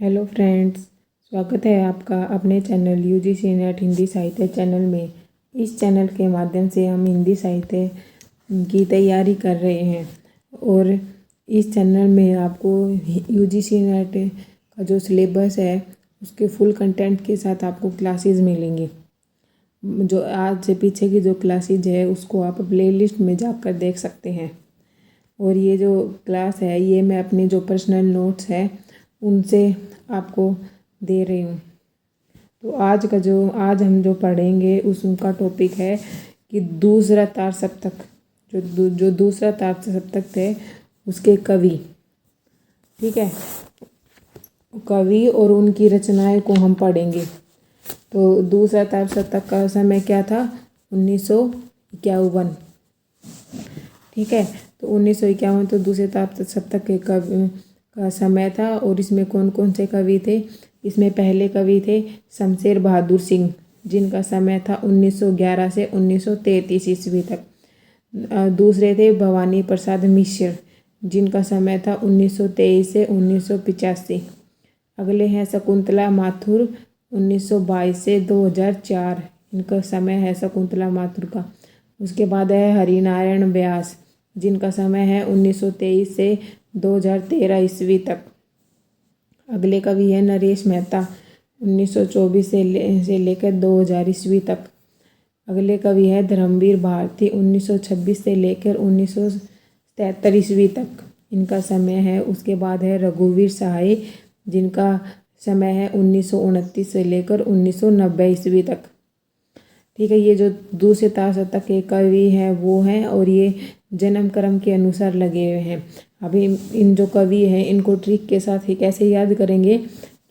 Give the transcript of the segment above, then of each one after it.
Hello friends, स्वागत है आपका अपने चैनल यूजीसी नेट हिंदी साहित्य चैनल में। इस चैनल के माध्यम से हम हिंदी साहित्य की तैयारी कर रहे हैं और इस चैनल में आपको यूजीसी नेट का जो सिलेबस है उसके फुल कंटेंट के साथ आपको क्लासेस मिलेंगी। जो आज से पीछे की जो क्लासेज है उसको आप प्लेलिस्ट में जाकर देख सकते हैं। और ये जो क्लास है ये मैं अपने जो पर्सनल नोट्स है उनसे आपको दे रही हूँ। तो आज हम जो पढ़ेंगे उसका टॉपिक है कि दूसरा तार सप्तक, जो दूसरा तार सप्तक थे उसके कवि। ठीक है, कवि और उनकी रचनाएं को हम पढ़ेंगे। तो दूसरा तार सप्तक का समय क्या था? 1951। ठीक है, तो 1951 तो दूसरे तार सप्तक के कवि का समय था। और इसमें कौन कौन से कवि थे? इसमें पहले कवि थे शमशेर बहादुर सिंह, जिनका समय था 1911 से 1933 ईस्वी तक। दूसरे थे भवानी प्रसाद मिश्र, जिनका समय था 1923 से 1985। अगले हैं शकुंतला माथुर, 1922 से 2004, इनका समय है शकुंतला माथुर का। उसके बाद है हरिनारायण व्यास, जिनका समय है 1923 से 2013 ईस्वी तक। अगले कवि है नरेश मेहता, 1924 से लेकर 2000 ईस्वी तक। अगले कवि है धर्मवीर भारती, 1926 से लेकर 1973 ईस्वी तक, इनका समय है। उसके बाद है रघुवीर सहाय, जिनका समय है 1929 से लेकर 1990 ईस्वी तक। ठीक है, ये जो दूसरे तार सप्तक के कवि हैं वो हैं और ये जन्म क्रम के अनुसार लगे हुए हैं। अभी इन जो कवि हैं इनको ट्रिक के साथ ही कैसे याद करेंगे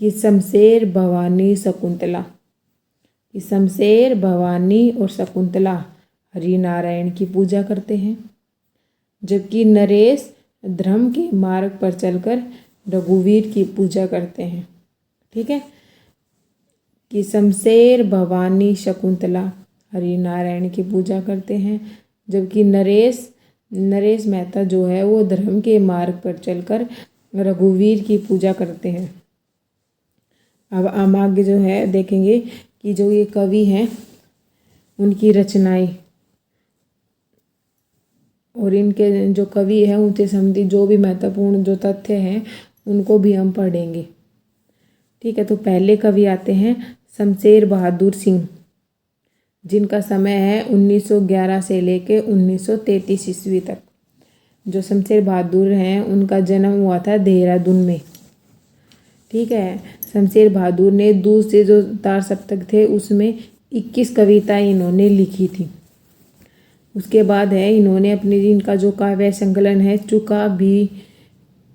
कि शमशेर, भवानी, शकुंतला, कि शमशेर, भवानी और शकुंतला हरिनारायण की पूजा करते हैं, जबकि नरेश धर्म के मार्ग पर चलकर रघुवीर की पूजा करते हैं। ठीक है, कि शमशेर, भवानी, शकुंतला हरिनारायण की पूजा करते हैं, जबकि नरेश मेहता जो है वो धर्म के मार्ग पर चलकर रघुवीर की पूजा करते हैं। अब हम आगे जो है देखेंगे कि जो ये कवि हैं उनकी रचनाएं और इनके जो कवि हैं उनसे संबंधित जो भी महत्वपूर्ण जो तथ्य हैं उनको भी हम पढ़ेंगे। ठीक है, तो पहले कवि आते हैं शमशेर बहादुर सिंह, जिनका समय है 1911 से लेकर 1933 ईस्वी तक। जो शमशेर बहादुर हैं उनका जन्म हुआ था देहरादून में। ठीक है, शमशेर बहादुर ने दूसरे जो तार सप्तक थे उसमें 21 कविताएं इन्होंने लिखी थी। उसके बाद है इन्होंने अपने इनका जो काव्य संकलन है चुका भी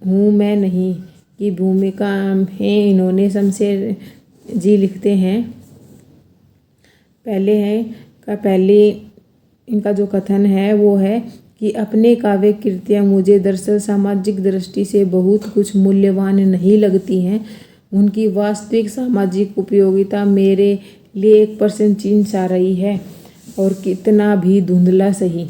हूँ मैं नहीं की भूमिका है, इन्होंने शमशेर जी लिखते हैं। पहले इनका जो कथन है वो है कि अपने काव्य कृतियाँ मुझे दरअसल सामाजिक दृष्टि से बहुत कुछ मूल्यवान नहीं लगती हैं। उनकी वास्तविक सामाजिक उपयोगिता मेरे लिए एक प्रश्न चिन्ह सा रही है, और कितना भी धुंधला सही।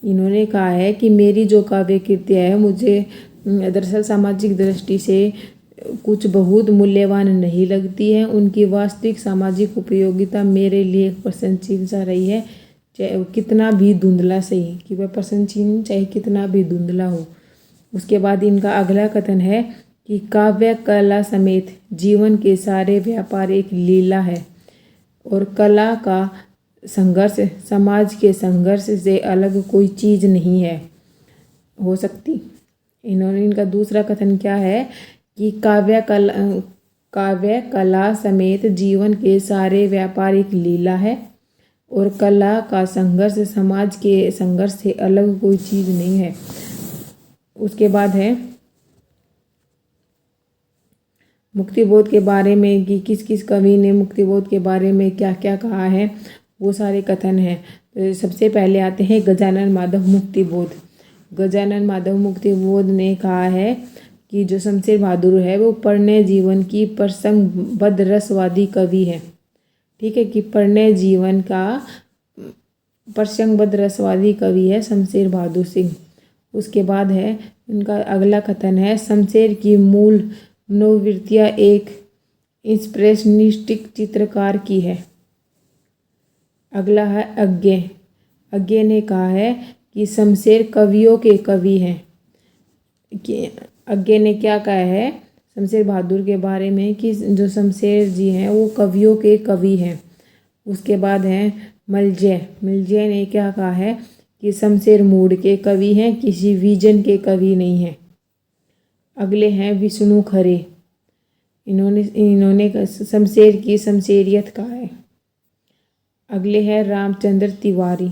इन्होंने कहा है कि मेरी जो काव्य कृतियाँ है मुझे दरअसल सामाजिक दृष्टि से कुछ बहुत मूल्यवान नहीं लगती है। उनकी वास्तविक सामाजिक उपयोगिता मेरे लिए एक प्रश्न चिन्ह सा रही है, चाहे कितना भी धुंधला सही, कि वह प्रश्न चिन्ह चाहे कितना भी धुंधला हो। उसके बाद इनका अगला कथन है कि काव्य कला समेत जीवन के सारे व्यापार एक लीला है, और कला का संघर्ष समाज के संघर्ष से अलग कोई चीज़ नहीं है हो सकती। इनका दूसरा कथन क्या है कि काव्य कला समेत जीवन के सारे व्यापार एक लीला है, और कला का संघर्ष समाज के संघर्ष से अलग कोई चीज़ नहीं है। उसके बाद है मुक्तिबोध के बारे में कि किस किस कवि ने मुक्तिबोध के बारे में क्या क्या कहा है, वो सारे कथन हैं। तो सबसे पहले आते हैं गजानन माधव मुक्तिबोध। गजानन माधव मुक्तिबोध ने कहा है कि जो शमशेर बहादुर है वो प्रणय जीवन की प्रसंगबद्ध रसवादी कवि है। ठीक है, कि प्रणय जीवन का प्रसंगबद्ध रसवादी कवि है शमशेर बहादुर सिंह। उसके बाद है उनका अगला कथन है शमशेर की मनोवृत्तियाँ एक इंप्रेशनिस्टिक चित्रकार की है। अगला है अज्ञे। अज्ञे ने कहा है कि शमशेर कवियों के कवि हैं। कि अज्ञे ने क्या कहा है शमशेर बहादुर के बारे में कि जो शमशेर जी हैं वो कवियों के कवि हैं। उसके बाद है मलजय। मलजय ने क्या कहा है कि शमशेर मूड के कवि हैं, किसी विजन के कवि नहीं हैं। अगले हैं विष्णु खरे। इन्होंने शमशेर की शमशेरियत कहा है। अगले हैं रामचंद्र तिवारी।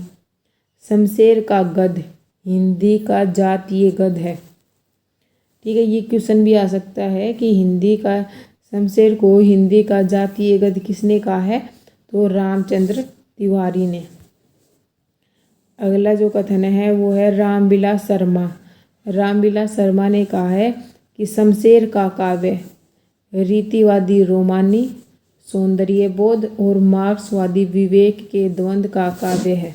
शमशेर का गद्य हिंदी का जातीय गद्य है। ठीक है, ये क्वेश्चन भी आ सकता है कि हिंदी का शमशेर को हिंदी का जातीय गद्य किसने कहा है, तो रामचंद्र तिवारी ने। अगला जो कथन है वो है रामविलास शर्मा। रामविलास शर्मा ने कहा है कि शमशेर का काव्य रीतिवादी रोमानी, सौंदर्यबोध और मार्क्सवादी विवेक के द्वंद्व का काव्य है।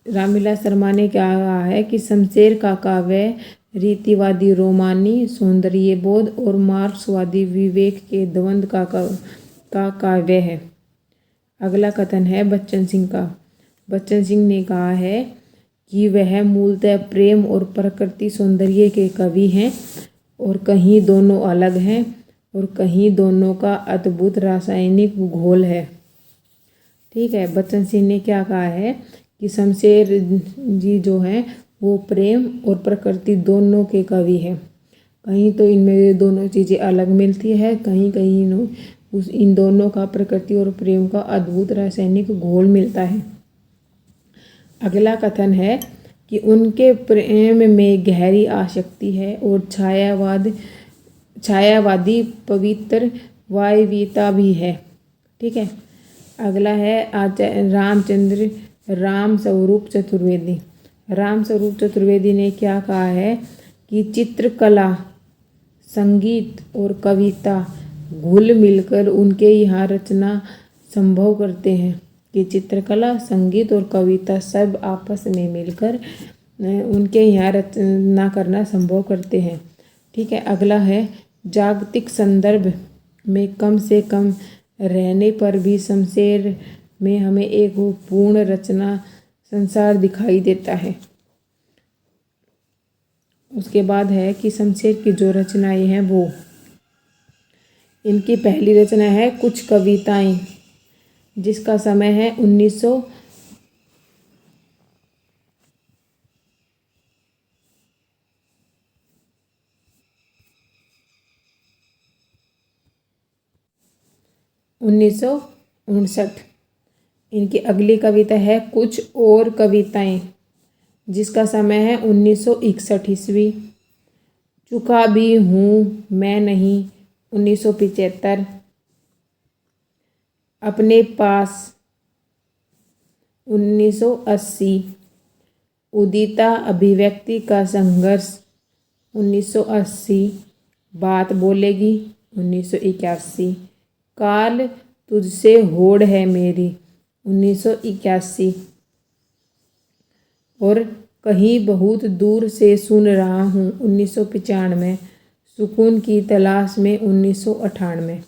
रामविलास शर्मा ने क्या कहा है कि शमशेर का काव्य रीतिवादी रोमानी, सौंदर्यबोध और मार्क्सवादी विवेक के द्वंद्व का काव्य है। अगला कथन है बच्चन सिंह का। बच्चन सिंह ने कहा है कि वह मूलतः प्रेम और प्रकृति सौंदर्य के कवि हैं और कहीं दोनों अलग हैं और कहीं दोनों का अद्भुत रासायनिक घोल है। ठीक है, बच्चन सिंह ने क्या कहा है कि शमशेर जी जो हैं वो प्रेम और प्रकृति दोनों के कवि हैं। कहीं तो इनमें दोनों चीज़ें अलग मिलती है, कहीं कहीं इन दोनों का प्रकृति और प्रेम का अद्भुत रासायनिक घोल मिलता है। अगला कथन है कि उनके प्रेम में गहरी आसक्ति है और छायावादी पवित्र वायवीता भी है। ठीक है, अगला है रामस्वरूप चतुर्वेदी। रामस्वरूप चतुर्वेदी ने क्या कहा है कि चित्रकला, संगीत और कविता घुल मिलकर उनके यहाँ रचना संभव करते हैं। कि चित्रकला, संगीत और कविता सब आपस में मिलकर उनके यहाँ रचना करना संभव करते हैं। ठीक है, अगला है जागतिक संदर्भ में कम से कम रहने पर भी शमशेर में हमें एक पूर्ण रचना संसार दिखाई देता है। उसके बाद है कि शमशेर की जो रचनाएं हैं वो, इनकी पहली रचना है कुछ कविताएं, जिसका समय है 1900 1959। इनकी अगली कविता है कुछ और कविताएं, जिसका समय है 1961 ईस्वी। चुका भी हूँ मैं नहीं 1975। अपने पास 1980। उदिता अभिव्यक्ति का संघर्ष 1980। बात बोलेगी 1981। काल तुझसे होड़ है मेरी 1981। और कहीं बहुत दूर से सुन रहा हूँ 1995। सुकून की तलाश में 1998।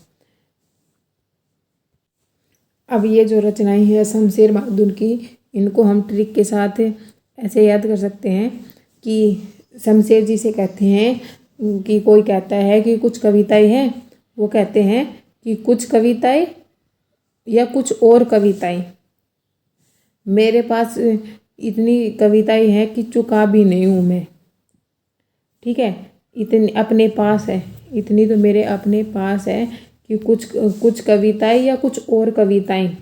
अब ये जो रचनाएं हैं शमशेर बहादुर की, इनको हम ट्रिक के साथ ऐसे याद कर सकते हैं कि शमशेर जी से कहते हैं कि कोई कहता है कि कुछ कविताएं हैं, वो कहते हैं कि कुछ कविताएं या कुछ और कविताएं। मेरे पास इतनी कविताएं हैं कि चुका भी नहीं हूँ मैं। ठीक है, इतनी अपने पास है, इतनी तो मेरे अपने पास है कि कुछ कविताएं या कुछ और कविताएं।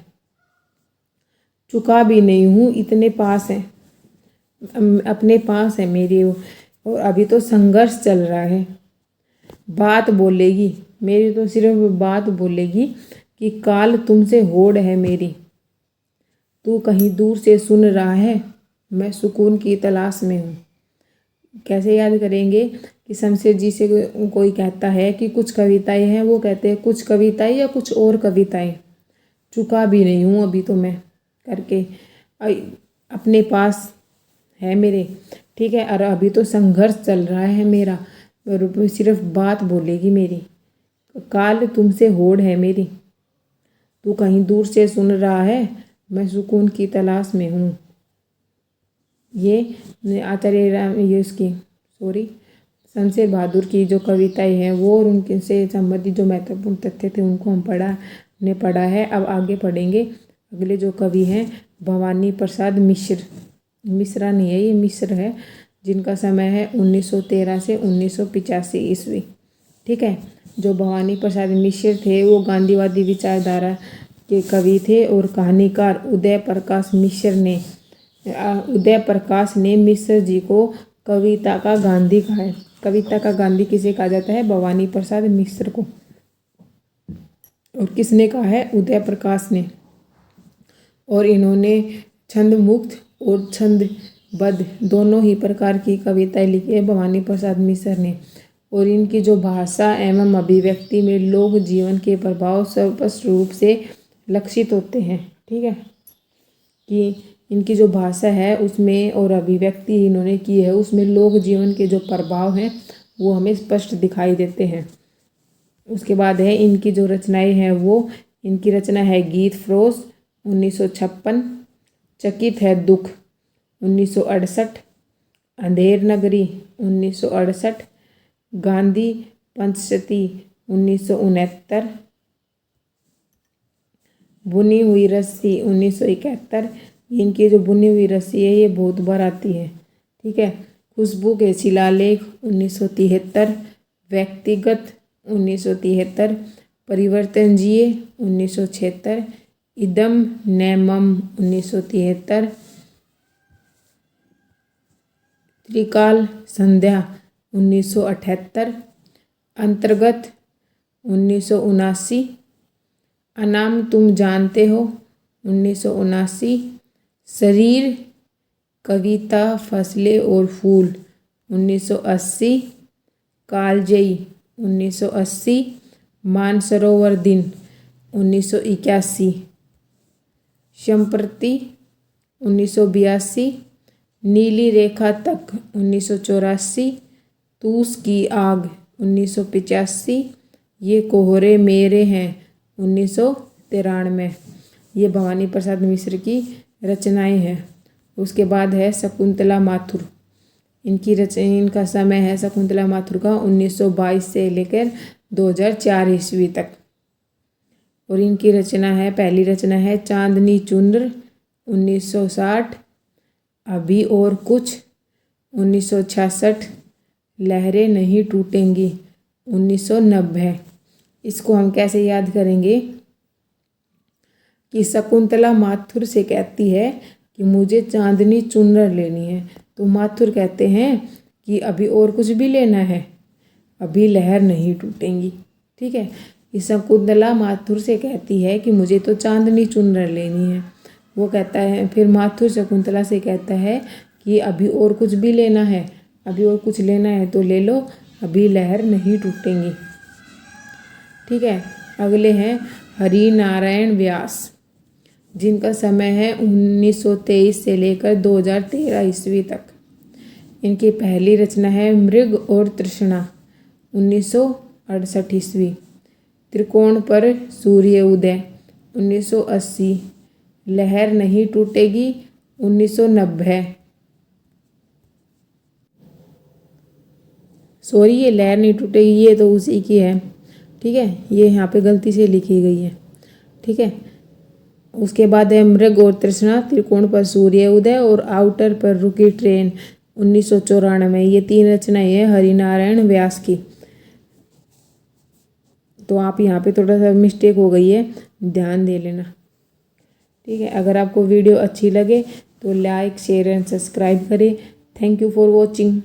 चुका भी नहीं हूँ, इतने पास है, अपने पास है मेरी। और अभी तो संघर्ष चल रहा है। बात बोलेगी, मेरी तो सिर्फ बात बोलेगी कि काल तुमसे होड़ है मेरी। तू कहीं दूर से सुन रहा है, मैं सुकून की तलाश में हूँ। कैसे याद करेंगे कि शमशेर जी से कोई कहता है कि कुछ कविताएं हैं, वो कहते हैं कुछ कविताएं या कुछ और कविताएं। चुका भी नहीं हूँ अभी तो मैं करके, अपने पास है मेरे। ठीक है, और अभी तो संघर्ष चल रहा है मेरा, पर सिर्फ बात बोलेगी मेरी। काल तुमसे होड़ है मेरी, तू कहीं दूर से सुन रहा है, मैं सुकून की तलाश में हूँ। ये आचार्य राम ये उसकी शमशेर बहादुर की जो कविताएं हैं वो और उनके से संबंधित जो महत्वपूर्ण तथ्य थे उनको हम पढ़ा है। अब आगे पढ़ेंगे। अगले जो कवि हैं भवानी प्रसाद मिश्रा नहीं है, ये मिश्र है, जिनका समय है 1913 से 1985 ईस्वी। ठीक है। जो भवानी प्रसाद मिश्र थे वो गांधीवादी विचारधारा के कवि थे और कहानीकार उदय प्रकाश ने मिश्र जी को कविता का गांधी कहा है। कविता का गांधी किसे कहा जाता है? भवानी प्रसाद मिश्र को। और किसने कहा है? उदय प्रकाश ने। और इन्होंने छंद मुक्त और छंदबद्ध दोनों ही प्रकार की कविताएं लिखी है भवानी प्रसाद मिश्र ने। और इनकी जो भाषा एवं अभिव्यक्ति में लोक जीवन के प्रभाव स्पष्ट रूप से लक्षित होते हैं। ठीक है, कि इनकी जो भाषा है उसमें और अभिव्यक्ति इन्होंने की है उसमें लोक जीवन के जो प्रभाव हैं वो हमें स्पष्ट दिखाई देते हैं। उसके बाद है इनकी जो रचनाएं हैं वो, इनकी रचना है गीत फरोश 1956, चकित है दुख 1968, अंधेर नगरी 1968, गांधी पंचशती 1969, बुनी हुई रस्सी 1971। इनकी जो बुनी हुई रस्सी है ये बहुत बार आती है। ठीक है। खुशबू के शिलालेख 1973, व्यक्तिगत 1973, परिवर्तन जिए 1976, इदम नैमम 1973, त्रिकाल संध्या 1978, अंतर्गत 1979, अनाम तुम जानते हो 1979, शरीर कविता फसलें और फूल 1980, कालजयी 1980, मानसरोवर दिन 1981, संप्रति 1982, नीली रेखा तक 1984, तूस की आग 1985, ये कोहरे मेरे हैं 1993। ये भवानी प्रसाद मिश्र की रचनाएं हैं। उसके बाद है शकुंतला माथुर। इनका समय है शकुंतला माथुर का 1922 से लेकर 2004 ईस्वी तक। और इनकी रचना है, पहली रचना है चांदनी चुनर 1960, अभी और कुछ 1966, लहरें नहीं टूटेंगी 1990। इसको हम कैसे याद करेंगे कि शकुंतला माथुर से कहती है कि मुझे चांदनी चुनर लेनी है, तो माथुर कहते हैं कि अभी और कुछ भी लेना है, अभी लहर नहीं टूटेंगी। ठीक है। इस शकुंतला माथुर से कहती है कि मुझे तो चांदनी चुनर लेनी है। वो कहता है, फिर माथुर शकुंतला से कहता है कि अभी और कुछ भी लेना है, अभी और कुछ लेना है तो ले लो, अभी लहर नहीं टूटेंगी। ठीक है। अगले हैं हरि नारायण व्यास, जिनका समय है 1923 से लेकर 2013 ईस्वी तक। इनकी पहली रचना है मृग और तृष्णा 1968 ईस्वी, त्रिकोण पर सूर्य उदय 1980, लहर नहीं टूटेगी 1990। सॉरी, ये लहर नहीं टूटेगी ये तो उसी की है। ठीक है, ये यहाँ पे गलती से लिखी गई है। ठीक है। उसके बाद है मृग और तृष्णा, त्रिकोण पर सूर्य उदय और आउटर पर रुकी ट्रेन 1994। ये 3 रचनाएं हैं हरिनारायण व्यास की। तो आप यहाँ पे थोड़ा सा मिस्टेक हो गई है, ध्यान दे लेना। ठीक है। अगर आपको वीडियो अच्छी लगे तो लाइक शेयर एंड सब्सक्राइब करें। Thank you for watching.